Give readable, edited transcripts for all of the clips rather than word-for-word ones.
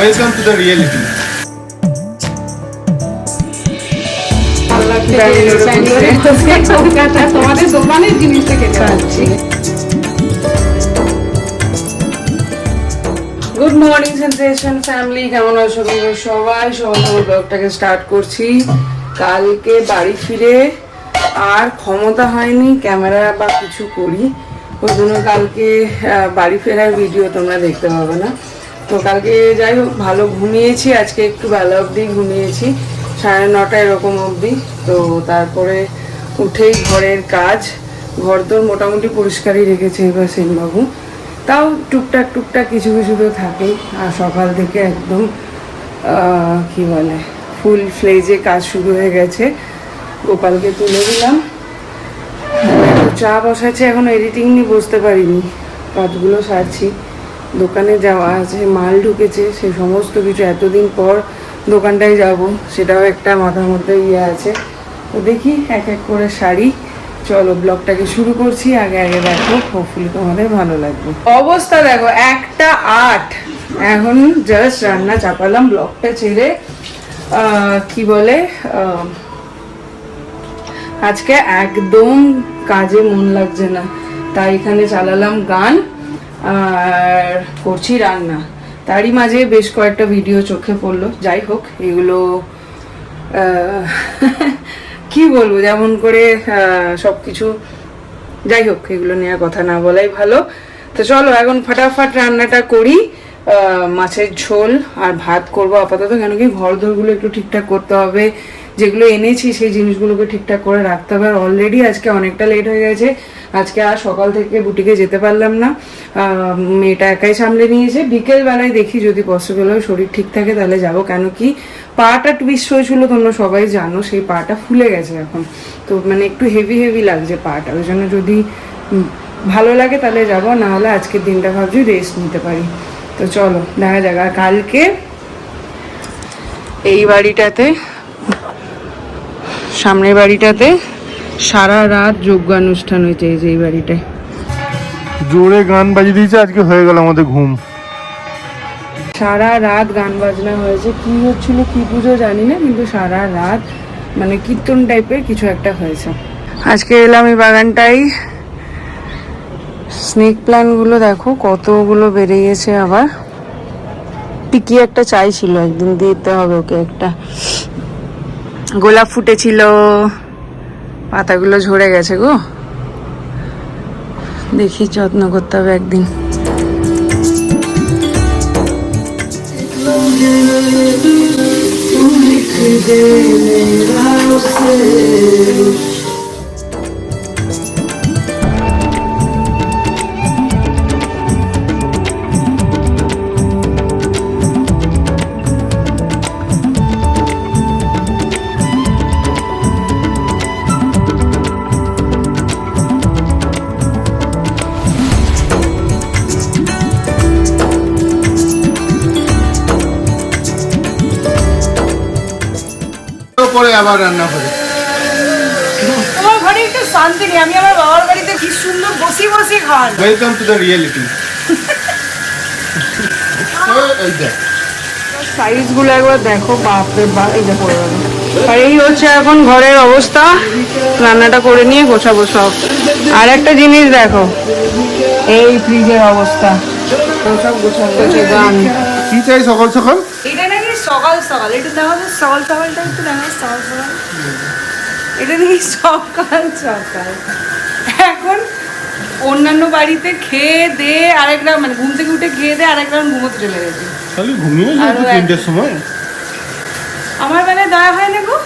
Welcome to the reality. তোমাদের দোকানের জিনিসটা খেতে পাচ্ছি। গুড মর্নিং সেন্সেশন ফ্যামিলি, কেমন আছো সবাই? সবাই ব্লগটাকে স্টার্ট করছি। কালকে বাড়ি ফিরে আর ক্ষমতা হয়নি ক্যামেরা বা কিছু করি, ওই জন্য কালকে বাড়ি ফেরার ভিডিও তোমরা দেখতে পাবে না। তো কালকে যাই হোক ভালো ঘুমিয়েছি, আজকে একটু বেলা অবধি ঘুমিয়েছি, 9:30 এরকম অবধি। তো তারপরে উঠেই ঘরের কাজ, ঘর তো মোটামুটি পরিষ্কারই রেখেছে এবার সেনবাবু, তাও টুকটাক টুকটাক কিছু কিছু তো থাকেই। আর সকাল থেকে একদম কি বলে ফুল ফ্লেজে কাজ শুরু হয়ে গেছে। গোপালকে তুলে দিলাম, একটু চা বসাচ্ছে, এখন এডিটিং নিয়ে বসতে পারিনি, কাজগুলো সারছি। দোকানে যাওয়া আছে, মাল ঢুকেছে, সে সমস্ত কিছু এতদিন পর দোকানটায় যাব, সেটাও একটা মাথার মধ্যে ইয়ে আছে। তো দেখি এক এক করে সারি। চলো ব্লগটাকে শুরু করছি, আগে আগে দেখো, হোপফুলি তোমাদের ভালো লাগবে। অবস্থা দেখো 1:08, এখন জাস্ট রান্না চাপালাম ব্লগটা ছেড়ে। কি বলে আজকে একদম কাজে মন লাগছে না, তাই এখানে চালালাম গান আর করছি রান্না। তারই মাঝে বেশ কয়েকটা ভিডিও চোখে পড়লো। যাই হোক, এগুলো কি বলবো, যেমন করে সব কিছু, যাই হোক এগুলো নিয়ে কথা না বলাই ভালো। তো চলো এখন ফাটাফাট রান্নাটা করি। মাছের ঝোল আর ভাত করবো আপাতত, কেন কি ঘর দোরগুলো একটু ঠিকঠাক করতে হবে, যেগুলো এনেছি সেই জিনিসগুলোকে ঠিকঠাক করে রাখতে হবে। আর অলরেডি আজকে অনেকটা লেট হয়ে গেছে, আজকে আর সকাল থেকে বুটিকে যেতে পারলাম না, মেয়েটা একাই সামলে নিয়েছে। বিকেলবেলায় দেখি যদি পসিবল হয়, শরীর ঠিক থাকে তাহলে যাব, কেন কি পাটা টুইস্ট হয়েছিল তোমরা সবাই জানো, সেই পাটা ফুলে গেছে এখন, তো মানে একটু হেভি হেভি লাগছে পাটা, ওই জন্য যদি ভালো লাগে তাহলে যাব, না হলে আজকের দিনটা ভাবছি রেস্ট নিতে পারি। তো চলো দেখা যাক। আর কালকে এই বাড়িটাতে, সামনের বাড়িটাতে সারা রাত যজ্ঞানুষ্ঠান হয়েছে, এই যে এই বাড়িটায় জোরে গান বাজিয়ে দিয়েছে, আজকে হয়ে গেল আমাদের ঘুম। সারা রাত গান বাজনা হয়েছে, কি হচ্ছিল কি পুজো জানি না, কিন্তু সারা রাত মানে কীর্তন টাইপের কিছু একটা হয়েছে। আজকে এলাম এই বাগানটাই, স্নেক প্ল্যান্টগুলো দেখো কতগুলো বেড়ে গেছে। আবার টিকি একটা চাইছিল, একদিন দিতে হবে ওকে একটা। গোলাপ ফুটেছিল, পাতাগুলো ঝরে গেছে গো, দেখি যত্ন করতে হবে একদিন। পরে আবার রান্না করে তোমার ঘরে একটু শান্তি নেই, আমি আমার বাবার বাড়িতে কি সুন্দর বসে বসে খাওয়া। Welcome to the reality. Size গুলো একবার দেখো, বাপরে বাপ, এই দেখো। আর এই হচ্ছে এখন ঘরের অবস্থা, রান্নাটা করে নিয়ে গোছাবো সব। আর একটা জিনিস দেখো, এই ফ্রিজের অবস্থা, সব গোছানো হচ্ছে। গান কি চাই সকাল সকাল? এটা নাকি সকাল সকাল, একটু দেখা যায় সকাল সকালটা, একটু দেখা যায় সকাল সকাল, এটা নাকি সকাল সকাল। এখন অন্যান্য বাড়িতে খেয়ে দে আরেকটা, মানে ঘুম থেকে উঠে খেয়ে দে আরেক রাউন্ড ঘুমোতে চলে গেছে। খালি ঘুমিয়ে যাবো 3টের সময়। আমার বেলায় দয়া হয় না গো,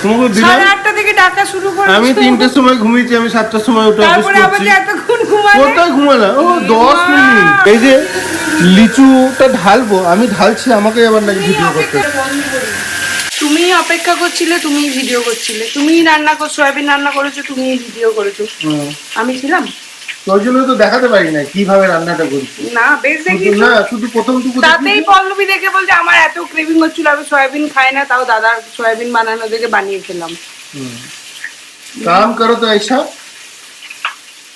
তোমাকে দিলাম 8:30 থেকে ডাকা শুরু করে, আমি 3টের সময় ঘুমিয়েছি, আমি 7টার সময় উঠে অফিস তারপরে আবার করছি। যে এতক্ষণ ঘুমালে। কোথায় ঘুমালা? ও 10 মিনিট। এই যে লিচুটা ঢালবো, আমি ঢালছি, আমাকে আবার নাকি ভিডিও করতে। তুমি অপেক্ষা করছিলে, তুমি ভিডিও করছিলে, তুমি রান্না করছো, সয়াবিন রান্না করেছো, তুমি ভিডিও করেছো, আমি ছিলাম। তোর জন্য তো দেখাতে পারি না কিভাবে রান্নাটা করছি। না বেশ দেখি না, শুধু প্রথমটুকু তাতেই পল্লবী দেখে বলছে আমার এত ক্রেভিং হচ্ছিল, আমি সয়াবিন খাই না, তাও দাদার সয়াবিন বানানো দেখে বানিয়ে খেলাম। काम करो तो ऐसा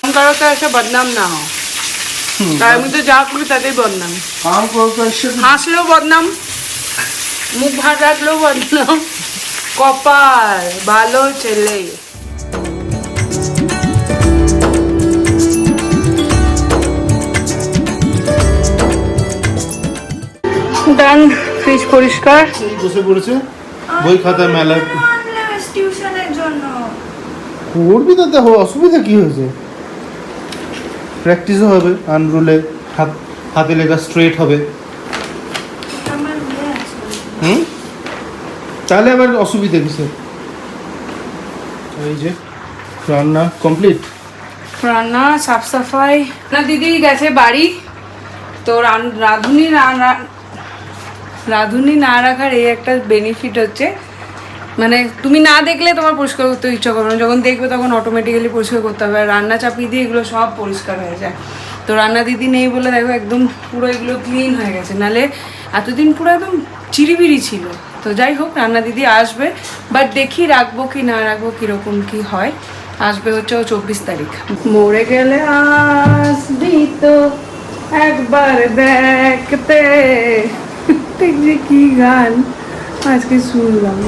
काम करो तो ऐसा बदनाम ना हो। আর আমি তো যা করি তাতেই বদনাম, काम करता है হাসলেও বদনাম, মুখ ভার রাখলেও বদনাম। কপাল ভালো ছেলে। ডান, ফ্রিজ পরিষ্কার। বসে পড়েছে বই খাতা মেলা টিউশনের জন্য করবি তো, দেখো অসুবিধা কি হয়েছে, প্র্যাকটিসও হবে, আনরুলে হাতে লেখা স্ট্রেট হবে। আমার মেয়ে আছে। হুম, তাহলে আবার অসুবিধা কিসের? এই যে রান্না কমপ্লিট, রান্না সাফ সাফাই না, দিদি গেছে বাড়ি। তো রাঁধুনি না রাখার এই একটা বেনিফিট হচ্ছে, মানে তুমি না দেখলে তোমার পরিষ্কার করতে ইচ্ছা করবে না, যখন দেখবে তখন অটোমেটিক্যালি পরিষ্কার করতে হবে। আর রান্না চাপিয়ে দিয়ে এগুলো সব পরিষ্কার হয়ে যায়। তো রান্না দিদি নেই বলে দেখো একদম পুরো এগুলো ক্লিন হয়ে গেছে, নালে এতদিন পুরো একদম চিরিবিরি ছিল। তো যাই হোক, রান্না দিদি আসবে, বাট দেখি রাখবো কি না রাখবো, কীরকম কি হয়। আসবে হচ্ছে ও 24 তারিখ। মরে গেলে আসবি তো একবার দেখতে, ঠিক যে কি গান আজকে শুনলাম।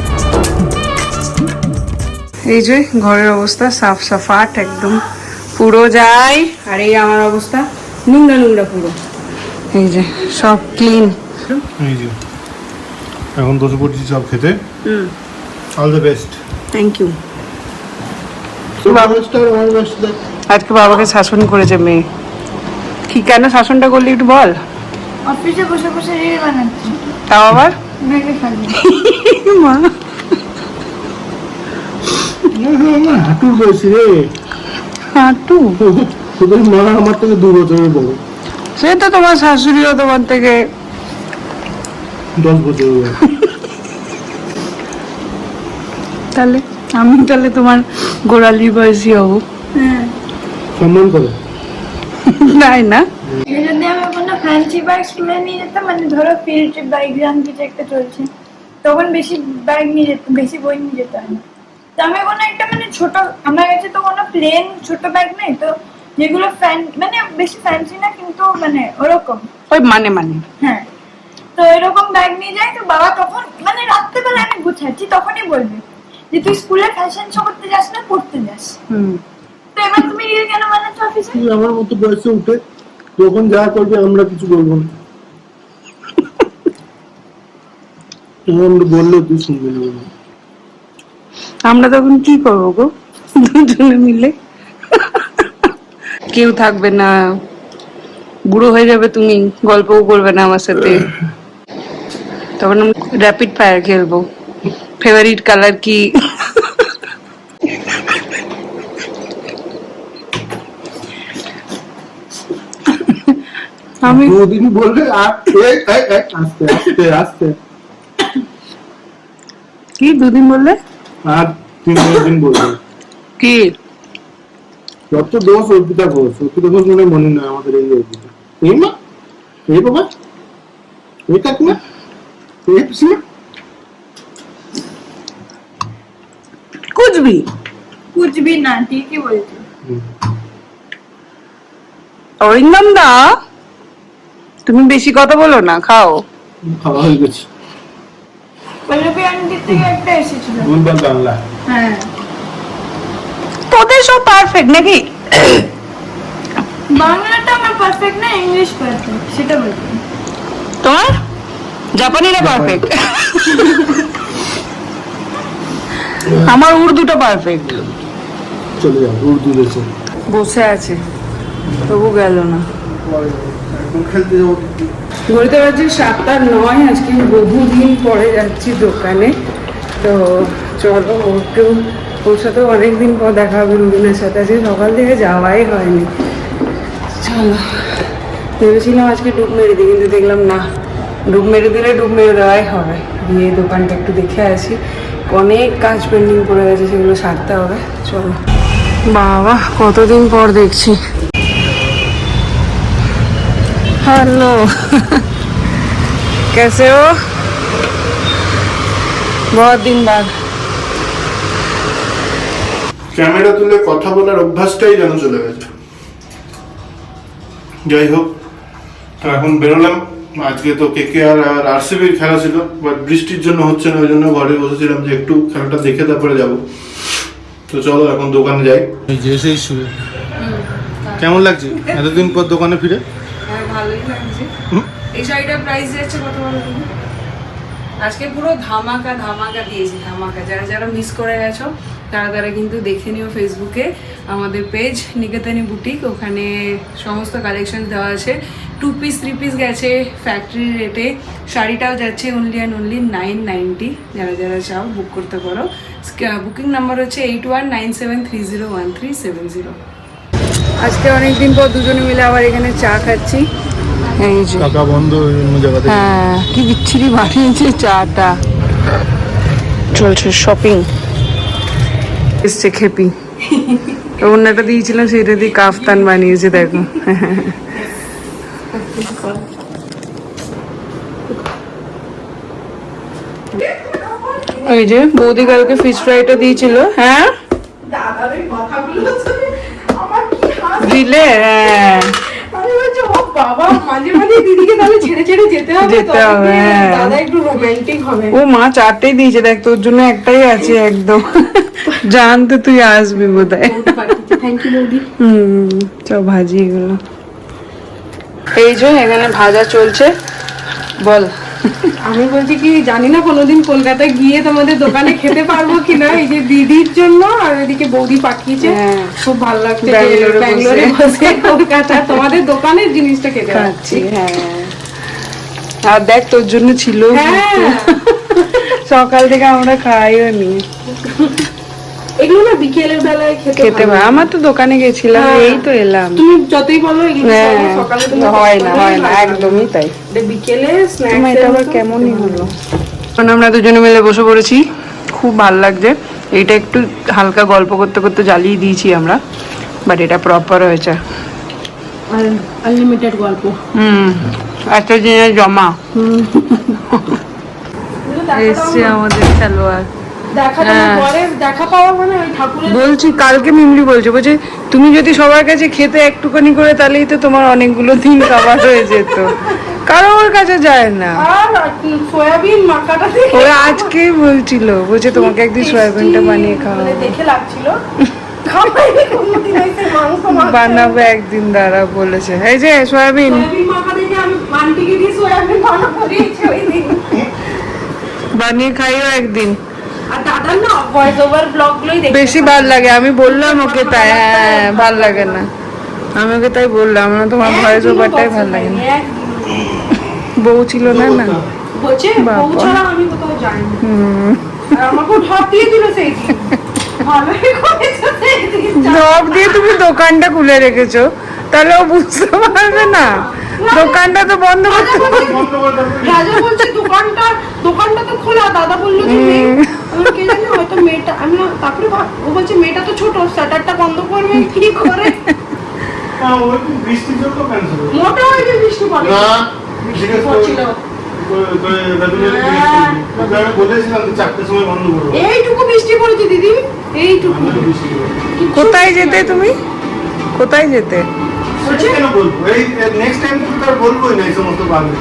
এই যে ঘরের অবস্থা সাফ সাফাট একদম পুরো যায়, আর এই আমার অবস্থা নোংরা নোংরা পুরো। এই যে সব ক্লিন। এই যে এখন বসে পড়ছি সব খেতে। All the best. Thank you. All best. আজকে বাবাকে শাসন করেছে মেয়ে। কি কেন শাসনটা করলি একটু বল। অফিসে বসে বসে রিল বানাচ্ছি, তাও আবার মেঘে খালি। মা হাঁটুর বয়সী রে, হাঁটু। তোদের মা আমার থেকে 2 বছরের বড়। সে তো তোমার শাশুড়িও তোমার থেকে 10 বছরের বড়। তাহলে আমি তাহলে তোমার গোড়ালির বয়সী হবো। হ্যাঁ, সম্মান করে। তাই না? যদি আমি কোনো ফ্যান্সি ব্যাগ স্কুলে নিয়ে যেতাম, মানে ধরো ফিল্ড ট্রিপ বা এক্সাম কিছু একটা চলছে, তখন বেশি ব্যাগ নিয়ে যেতাম, বেশি বই নিয়ে যেতে হয় না। তো আমি কোনো একটা মানে ছোট, আমার কাছে তো কোনো প্লেন ছোট ব্যাগ নেই, তো যেগুলো মানে বেশি ফ্যান্সি না কিন্তু মানে ওরকম। ওই মানে মানে হ্যাঁ, তো এরকম ব্যাগ নিয়ে যাই। তো বাবা তখন মানে রাত্রেবেলা আমি গুছাচ্ছি, তখনই বলবে যে তুই স্কুলে ফ্যাশন শো করতে যাস না, পড়তে যাস। তো এবার তুমি রিল কেন বানাচ্ছ অফিসে? তুই আমার মতো বয়সে উঠে যখন যা করবে আমরা কিছু বলবো না, আমরা বললে তুই শুনবি না। আমরা তখন কি করবো গো, দুজনে মিলে? কেউ থাকবে না, বুড়ো হয়ে যাবে তুমি, গল্পও করবে না আমার সাথে। তখন আমরা র্যাপিড ফায়ার খেলবো। ফেভারিট কালার কি? আমি দুদিন বলবে আস্তে আস্তে আস্তে, কি 2 দিন বললে? আর 3 দিন বলবে কি যত দোষ অর্পিতা ঘোষ মনে নয় আমাদের এই অর্পিতা। এই মা, এই বাবা, এই কাকিমা, এই পিসিমা, कुछ भी না, ঠিকই বলছি। অরিন্দম দা, তুমি বেশি কথা বলো না, খাও। খাওয়া হয়ে গেছে। পল্লবী আন্টির থেকে একটা এসেছিল। ভুলভাল বাংলা। হ্যাঁ, তোদের সব পারফেক্ট নাকি? বাংলাটা আমার পারফেক্ট না, ইংলিশ পারফেক্ট, সেটা বলছি। তোমার জাপানিরা পারফেক্ট, আমার উর্দুটা পারফেক্ট। চলে যাও, উর্দু দেশে বসে আছে, তবু গেল না। এখন খেলতে যাবো। ঘড়িতে বাজে 7:09। আজকে বহুদিন পরে যাচ্ছি দোকানে। তো চলো, ওর সাথেও অনেকদিন পর দেখা হবে, রুবিনের সাথে। আজকে সকাল থেকে যাওয়াই হয়নি। চলো, ভেবেছিলাম আজকে ডুব মেরে দিই, কিন্তু দেখলাম না, ডুব মেরে দিলে ডুব মেরে দেওয়াই হবে। গিয়ে দোকানটা একটু দেখে আসি, অনেক কাজ পেন্ডিং পড়ে গেছে, সেগুলো সারতে হবে। চলো। বাবা, কতদিন পর দেখছি। हेलो, कैसे हो? बहुत दिन बाद। ক্যামেরা তুলে কথা বলার অভ্যাসটাই যেন চলে গেছে। যাই হোক, তো এখন বেরোলাম। আজকে তো KKR আর RCBর খেলা ছিল, বাট বৃষ্টির জন্য হচ্ছে না, ওই জন্য ঘরে বসেছিলাম যে একটু খেলাটা দেখে তারপরে যাব। তো চলো এখন দোকানে যাই। এই যে সেই শুয়ে কেমন লাগছে এতদিন পর দোকানে ফিরে? হ্যাঁ, ভালোই লাগছে। এই শাড়িটার প্রাইস যাচ্ছে কত বলো তুমি? আজকে পুরো ধামাকা ধামাকা দিয়েছি, ধামাকা। যারা যারা মিস করে গেছো তারা কিন্তু দেখে নিও ফেসবুকে আমাদের পেজ নিকেতনী বুটিক, ওখানে সমস্ত কালেকশন দেওয়া আছে। 2 পিস 3 পিস গেছে ফ্যাক্টরি রেটে, শাড়িটাও যাচ্ছে অনলি অ্যান্ড অনলি 990। যারা যারা চাও বুক করতে পারো। বুকিং নাম্বার হচ্ছে 8197301370। আজকে অনেকদিন পর দুজনে মিলে আবার এখানে চা খাচ্ছি। এই যে কাকা বন্ধ অন্য জায়গাতে। হ্যাঁ, কি বিচ্ছিরি বানিয়েছে চাটা। চলছে শপিং। এসছে খেপি, অন্যটা দিয়েছিলাম সেটা দিয়ে কাফতান বানিয়েছে দেখো। ওই যে বৌদি কালকে ফিশ ফ্রাইটা দিয়েছিল। হ্যাঁ দিলে, হ্যাঁ বাবা মাঝে মাঝে দিদিকে তাহলে ছেড়ে ছেড়ে যেতে হবে, যেতে হবে, হ্যাঁ। দাদা একটু রোমান্টিক হবে। ও মা চারটেই দিয়েছে, দেখ তোর জন্য একটাই আছে একদম। জানতে তুই আসবি বোধহয়। থ্যাংক ইউ বৌদি। চল ভাজি এগুলো। এই যে এখানে ভাজা চলছে। বল। আমি বলছি কি, জানি না কোনোদিন কলকাতায় গিয়ে তোমাদের দোকানে খেতে পারবো কিনা। এই যে দিদির জন্য আর এদিকে বৌদি পাঠিয়েছে, হ্যাঁ। খুব ভালো লাগছে যে ব্যাঙ্গালোরে ব্যাঙ্গালোরে বসে কলকাতা তোমাদের দোকানের জিনিসটা খেতে পাচ্ছি। হ্যাঁ, আর দেখ তোর জন্য ছিল হ্যাঁ, সকাল থেকে আমরা খাইও নি। এগুলো না বিকেলের বেলায় খেতে খেতে ভালো। আমার তো দোকানে গেছিলাম, হ্যাঁ। এই তো এলাম। তুমি যতই বলো এগুলো হ্যাঁ, সকালে তুমি হয় না একদমই তাই। বিকেলে তোমার এটা আবার কেমনই হলো। এখন আমরা দুজনে মিলে বসে পড়েছি, খুব ভালো লাগছে। এইটা একটু হালকা গল্প করতে করতে জ্বালিয়ে দিয়েছি আমরা, বাট এটা প্রপার হয়েছে। আনলিমিটেড গল্প। একটা জিনিস জমা এসছে আমাদের খেলোয়াড়। দেখা পাওয়া মানে ওই ঠাকুরের। বলছি কালকে মিমলি বলছে তুমি যদি সবার কাছে খেতে একটুখানি করে তাহলেই তো তোমার অনেকগুলো দিন খাবার হয়ে যেত, কারোর কাছে যায় না। আর সয়াবিন মাখাটা দেখে ওরা আজকেই বলছিল, বলছে তোমাকে একদিন সয়াবিনটা বানিয়ে খাওয়াবো। মানে দেখে লাগছিল। খাবাইনি কোনোদিন এসে মাংস মাখা। বানাবে একদিন দাঁড়া বলেছে। এই যে সয়াবিন সয়াবিন মাখা দেখে আমি আন্টিকে দিয়ে সয়াবিন বানাবো দিয়েছি ওই দিন। বানিয়ে খাইও একদিন। আর দাদার না ভয়েস ওভার ব্লগগুলোই দেখতে বেশি ভাল লাগে, আমি বললাম ওকে তাই। হ্যাঁ, ভাল লাগে না, আমি ওকে তাই বললাম না, তোমার ভয়েস ওভারটাই ভাল লাগে না। বউ ছিল না না বলছে বউ ছাড়া আমি কোথাও যাই না। আর আমাকে ঢপ দিয়ে দিল সেই দিন। ভালোই করেছো সেই দিন। জব দিয়ে তুমি দোকানটা খুলে রেখেছো, তাহলে ও বুঝতে পারবে না দোকানটা তো বন্ধ করতে হবে। রাজা বলছে দোকানটা তো খোলা। দাদা বললো যে মেয়ে, আমি কে জানি হয়তো মেয়েটা, আমি না তারপরে ও বলছে মেয়েটা তো ছোট, শাটারটা বন্ধ করবে কি করে। বৃষ্টির জন্য ক্যান্সেল হলো মোটা হয়ে গেছে বৃষ্টি পড়ে না, জিজ্ঞেস পড়ছিল। বলেছিলাম 4টার সময় বন্ধ করবো। এইটুকু বৃষ্টি পড়েছে দিদি, এইটুকু। কোথায় যেতে তুমি, কোথায় যেতে? বলছে কেন বলবো, এই নেক্সট টাইম তো আর বলবোই না এই সমস্ত বাংলা।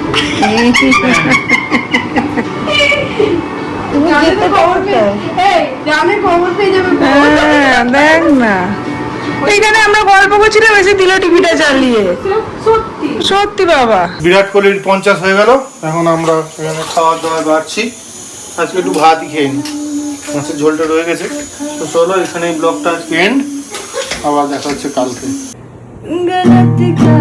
জানে খবর পেয়ে, এই জানে খবর পেয়ে যাবে। হ্যাঁ, দেখ না এখানে আমরা গল্প করছিলাম, এসে দিল টিভিটা চালিয়ে। সত্যি সত্যি বাবা। বিরাট কোহলির 50 হয়ে গেল, এখন আমরা এখানে খাওয়া দাওয়া বাড়ছি। আজকে একটু ভাতই খেয়ে নি, মাছের ঝোলটা রয়ে গেছে। তো চলো এখানে ব্লগটা আজকে এন্ড, আবার দেখা হচ্ছে কালকে। गलत का